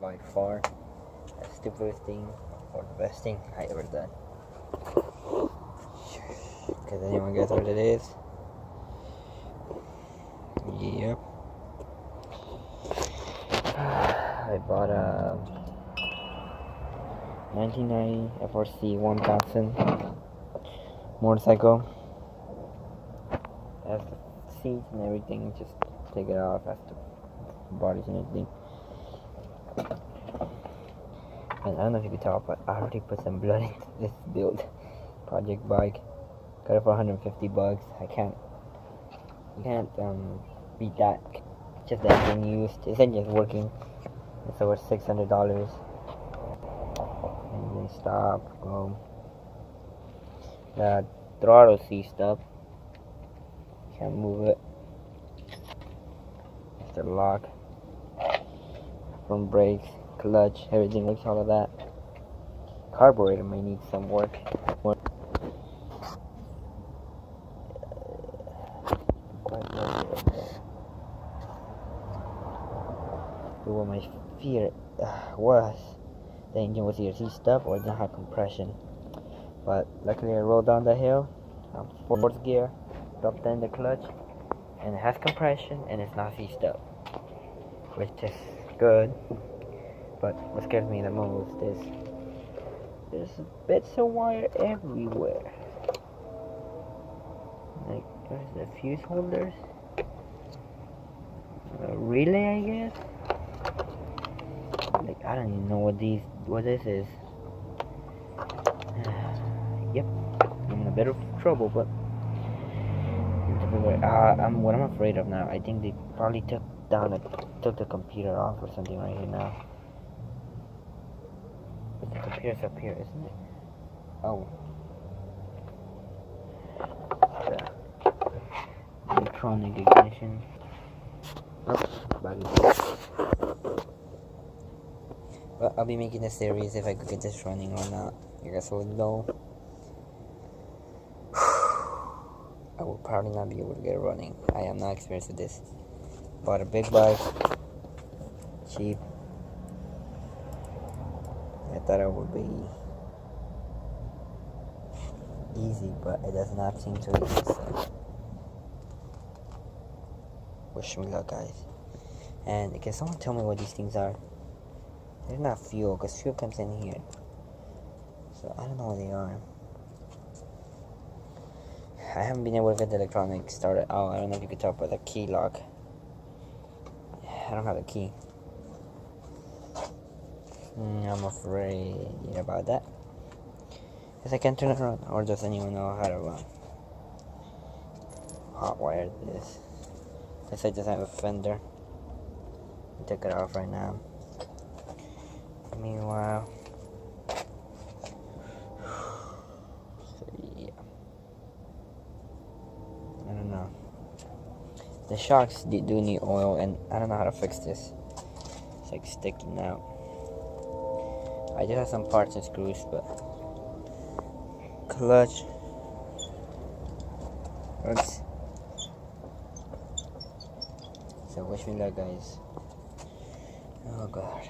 by far the stupidest thing or the best thing I ever done. Can anyone guess what it is? Yep. I bought a 1990 FRC 1000 motorcycle. Has the seats and everything, just take it off, has the bodies and everything. And I don't know if you can tell, but I already put some blood into this build. Project bike. Got it for 150 bucks. You can't beat that. Just that being used. It's not just working. It's over $600. Engine stop, go. The throttle seized up. Can't move it. It's the lock. Front brakes, clutch, everything works, all of that. Carburetor may need some work. What my fear was, the engine was either seized up or didn't have compression. But luckily I rolled down the hill, fourth gear, dropped in the clutch, and it has compression and it's not seized up, which is good. But what scares me the most is there's bits of wire everywhere. Like there's the fuse holders, a relay, I guess. Like I don't even know what this is. Yep, I'm in a bit of trouble, but what I'm afraid of now, I think they probably took the computer off or something right here now. But the computer's up here, isn't it? Oh. Yeah. Electronic ignition. Oh, well, I'll be making a series if I could get this running or not. You guys will know. I will probably not be able to get it running. I am not experienced with this. Bought a big bike, cheap. I thought it would be easy, but it does not seem so easy. So. Wish me luck, guys. And can someone tell me what these things are? They're not fuel, because fuel comes in here. So I don't know what they are. I haven't been able to get the electronics started. Oh, I don't know if you could tell by the key lock. I don't have a key. I'm afraid about that. Because I can't turn it around. Or does anyone know how to hotwire this? Guess I just have a fender. I took it off right now. Meanwhile, so yeah, I don't know. The shocks do need oil, and I don't know how to fix this. It's like sticking out. I just have some parts and screws, but clutch works. So wish me luck, guys. Oh god.